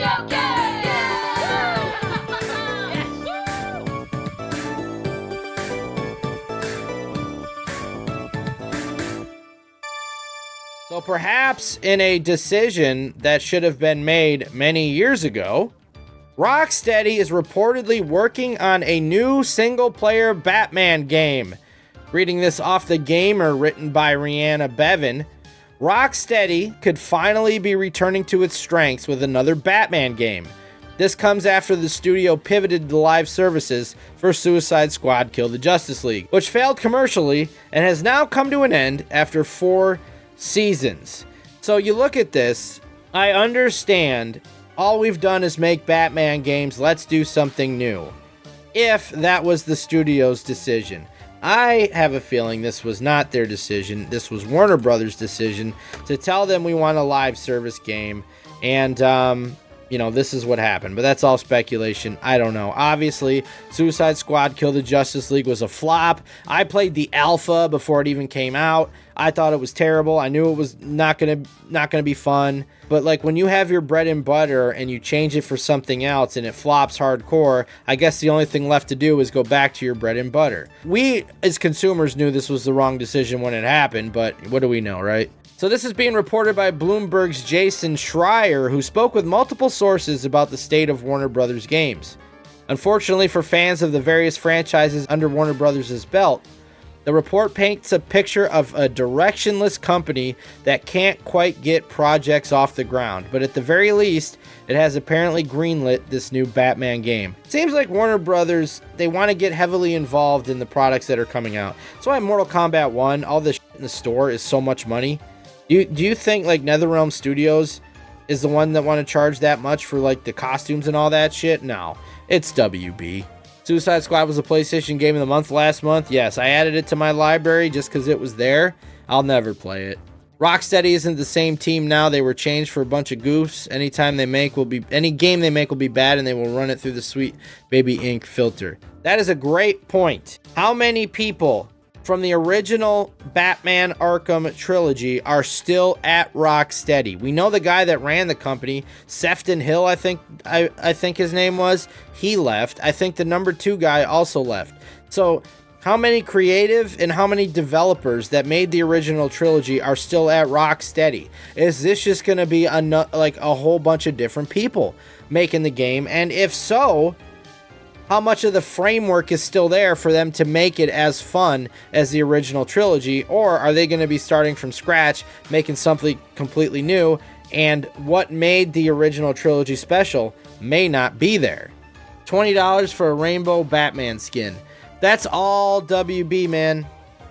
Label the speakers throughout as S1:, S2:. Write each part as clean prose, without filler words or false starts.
S1: video game!
S2: So perhaps in a decision that should have been made many years ago, Rocksteady is reportedly working on a new single-player Batman game. Reading this off The Gamer, written by Rihanna Bevan, Rocksteady could finally be returning to its strengths with another Batman game. This comes after the studio pivoted to live services for Suicide Squad Kill the Justice League, which failed commercially and has now come to an end after 4 seasons. So you look at this, I understand all we've done is make Batman games, let's do something new. If that was the studio's decision. I have a feeling this was not their decision. This was Warner Brothers' decision to tell them we want a live service game. And, this is what happened. But that's all speculation. I don't know. Obviously, Suicide Squad Kill the Justice League was a flop. I played the alpha before it even came out. I thought it was terrible. I knew it was not gonna be fun. But like when you have your bread and butter and you change it for something else and it flops hardcore, I guess the only thing left to do is go back to your bread and butter. We as consumers knew this was the wrong decision when it happened, but what do we know, right? So this is being reported by Bloomberg's Jason Schreier, who spoke with multiple sources about the state of Warner Brothers games. Unfortunately for fans of the various franchises under Warner Brothers' belt, the report paints a picture of a directionless company that can't quite get projects off the ground, but at the very least, it has apparently greenlit this new Batman game. It seems like Warner Brothers, they want to get heavily involved in the products that are coming out. That's why Mortal Kombat 1, all this shit in the store is so much money. Do you think like NetherRealm Studios is the one that want to charge that much for like the costumes and all that shit? No, it's WB. Suicide Squad was a PlayStation Game of the Month last month. Yes, I added it to my library just because it was there. I'll never play it. Rocksteady isn't the same team now. They were changed for a bunch of goofs. Any game they make will be bad, and they will run it through the sweet baby ink filter. That is a great point. How many people from the original Batman Arkham trilogy are still at Rocksteady? We know the guy that ran the company, Sefton Hill, I think his name was. He left. I think the number 2 guy also left. So how many creative and how many developers that made the original trilogy are still at Rocksteady? Is this just going to be like a whole bunch of different people making the game? And if so, how much of the framework is still there for them to make it as fun as the original trilogy? Or are they going to be starting from scratch, making something completely new, and what made the original trilogy special may not be there? $20 for a rainbow Batman skin. That's all WB, man.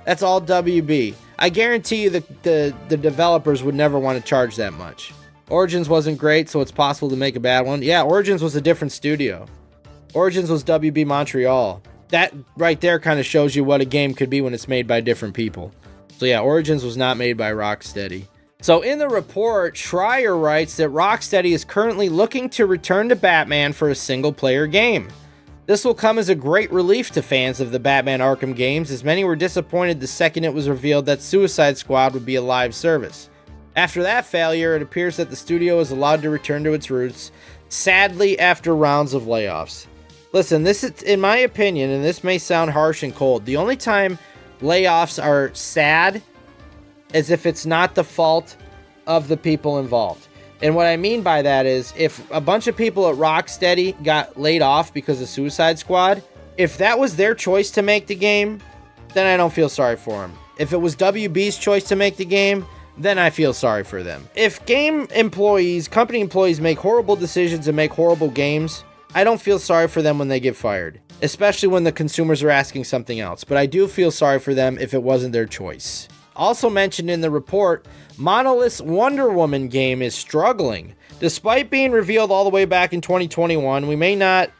S2: That's all WB. I guarantee you the developers would never want to charge that much. Origins wasn't great, so it's possible to make a bad one. Yeah, Origins was a different studio. Origins was WB Montreal. That right there kind of shows you what a game could be when it's made by different people. So yeah, Origins was not made by Rocksteady. So in the report, Schreier writes that Rocksteady is currently looking to return to Batman for a single-player game. This will come as a great relief to fans of the Batman Arkham games, as many were disappointed the second it was revealed that Suicide Squad would be a live service. After that failure, it appears that the studio is allowed to return to its roots, sadly after rounds of layoffs. Listen, this is, in my opinion, and this may sound harsh and cold, the only time layoffs are sad is if it's not the fault of the people involved. And what I mean by that is, if a bunch of people at Rocksteady got laid off because of Suicide Squad, if that was their choice to make the game, then I don't feel sorry for them. If it was WB's choice to make the game, then I feel sorry for them. If game employees, company employees make horrible decisions and make horrible games, I don't feel sorry for them when they get fired, especially when the consumers are asking something else. But I do feel sorry for them if it wasn't their choice. Also mentioned in the report, Monolith's Wonder Woman game is struggling. Despite being revealed all the way back in 2021, we may not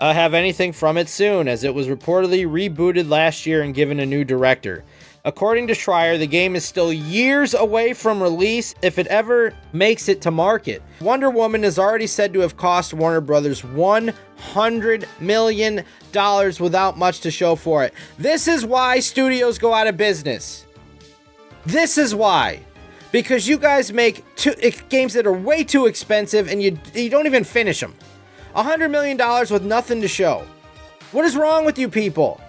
S2: have anything from it soon, as it was reportedly rebooted last year and given a new director. According to Schreier, the game is still years away from release if it ever makes it to market. Wonder Woman is already said to have cost Warner Brothers $100 million without much to show for it. This is why studios go out of business. This is why. because you guys make games that are way too expensive and you don't even finish them. $100 million with nothing to show. What is wrong with you people?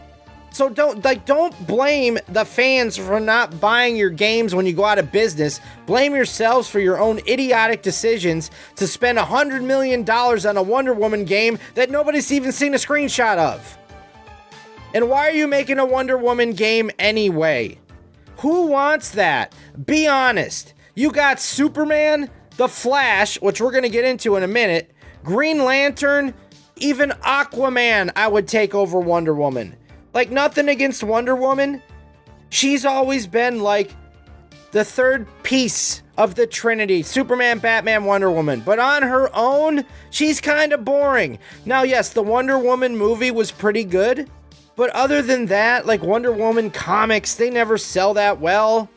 S2: So don't blame the fans for not buying your games when you go out of business. Blame yourselves for your own idiotic decisions to spend $100 million on a Wonder Woman game that nobody's even seen a screenshot of. And why are you making a Wonder Woman game anyway? Who wants that? Be honest. You got Superman, The Flash, which we're going to get into in a minute, Green Lantern, even Aquaman I would take over Wonder Woman. Like, nothing against Wonder Woman. She's always been like the third piece of the Trinity. Superman, Batman, Wonder Woman. But on her own, she's kind of boring. Now, yes, the Wonder Woman movie was pretty good. But other than that, like Wonder Woman comics, they never sell that well.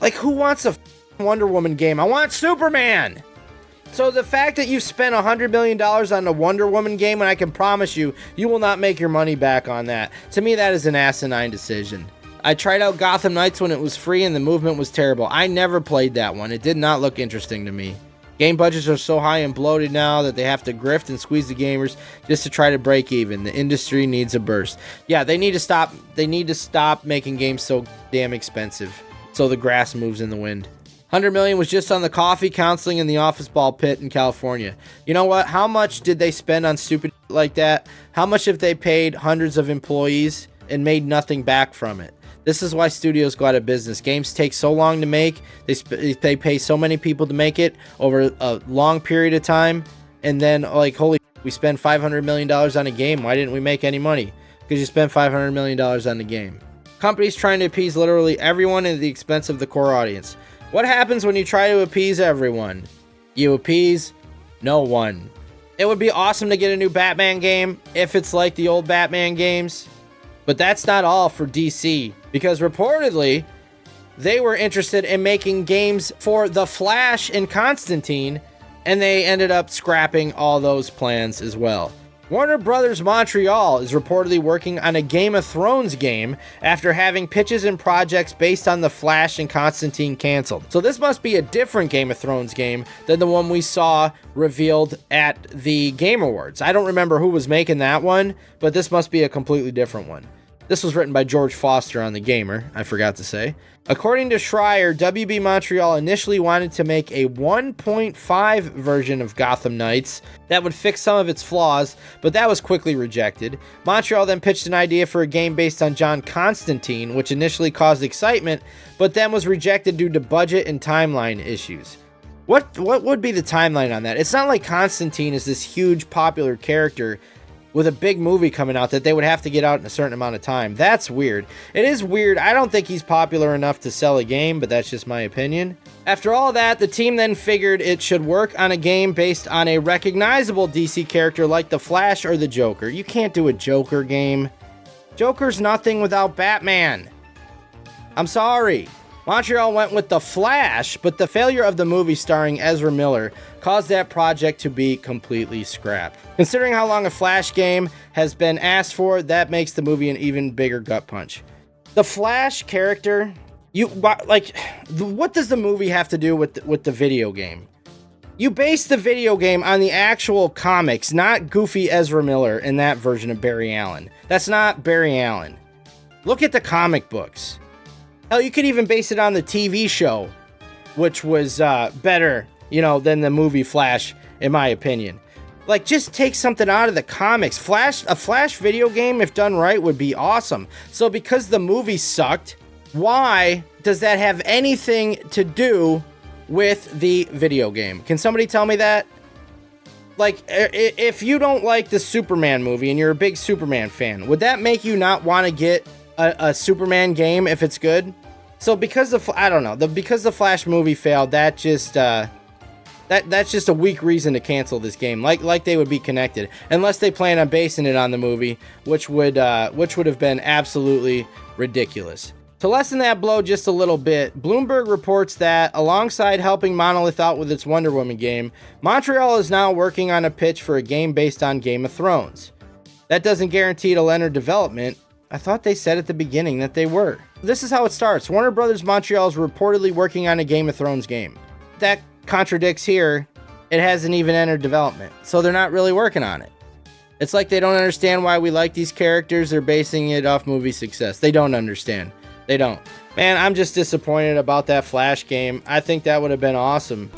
S2: Like, who wants a Wonder Woman game? I want Superman! So the fact that you spent $100 million on a Wonder Woman game, and I can promise you, you will not make your money back on that. To me, that is an asinine decision. I tried out Gotham Knights when it was free and the movement was terrible. I never played that one. It did not look interesting to me. Game budgets are so high and bloated now that they have to grift and squeeze the gamers just to try to break even. The industry needs a burst. Yeah, they need to stop. They need to stop making games so damn expensive so the grass moves in the wind. $100 million was just on the coffee, counseling, and the office ball pit in California. You know what? How much did they spend on stupid like that? How much have they paid hundreds of employees and made nothing back from it? This is why studios go out of business. Games take so long to make. They pay so many people to make it over a long period of time. And then, like, holy, we spend $500 million on a game. Why didn't we make any money? Because you spent $500 million on the game. Companies trying to appease literally everyone at the expense of the core audience. What happens when you try to appease everyone? You appease no one. It would be awesome to get a new Batman game if it's like the old Batman games. But that's not all for DC, because reportedly, they were interested in making games for The Flash and Constantine, and they ended up scrapping all those plans as well. Warner Brothers Montreal is reportedly working on a Game of Thrones game after having pitches and projects based on The Flash and Constantine canceled. So this must be a different Game of Thrones game than the one we saw revealed at the Game Awards. I don't remember who was making that one, but this must be a completely different one. This was written by George Foster on The Gamer, I forgot to say. According to Schreier, WB Montreal initially wanted to make a 1.5 version of Gotham Knights that would fix some of its flaws, but that was quickly rejected. Montreal then pitched an idea for a game based on John Constantine, which initially caused excitement, but then was rejected due to budget and timeline issues. What would be the timeline on that? It's not like Constantine is this huge popular character with a big movie coming out that they would have to get out in a certain amount of time. That's weird. It is weird. I don't think he's popular enough to sell a game, but that's just my opinion. After all that, the team then figured it should work on a game based on a recognizable DC character like the Flash or the Joker. You can't do a Joker game. Joker's nothing without Batman. I'm sorry. Montreal went with The Flash, but the failure of the movie starring Ezra Miller caused that project to be completely scrapped. Considering how long a Flash game has been asked for, that makes the movie an even bigger gut punch. The Flash character, what does the movie have to do with the video game? You base the video game on the actual comics, not goofy Ezra Miller in that version of Barry Allen. That's not Barry Allen. Look at the comic books. Hell, you could even base it on the TV show, which was better, than the movie Flash, in my opinion. Like, just take something out of the comics. A Flash video game, if done right, would be awesome. So because the movie sucked, why does that have anything to do with the video game? Can somebody tell me that? Like, if you don't like the Superman movie and you're a big Superman fan, would that make you not want to get a Superman game if it's good? So because the Flash movie failed, that just that's just a weak reason to cancel this game. Like they would be connected, unless they plan on basing it on the movie, which would have been absolutely ridiculous. To lessen that blow just a little bit, Bloomberg reports that alongside helping Monolith out with its Wonder Woman game, Montreal is now working on a pitch for a game based on Game of Thrones. That doesn't guarantee it'll enter development. I thought they said at the beginning that they were. This is how it starts. Warner Brothers Montreal is reportedly working on a Game of Thrones game. That contradicts here. It hasn't even entered development, so they're not really working on it. It's like they don't understand why we like these characters. They're basing it off movie success. They don't understand. They don't. Man, I'm just disappointed about that Flash game. I think that would have been awesome.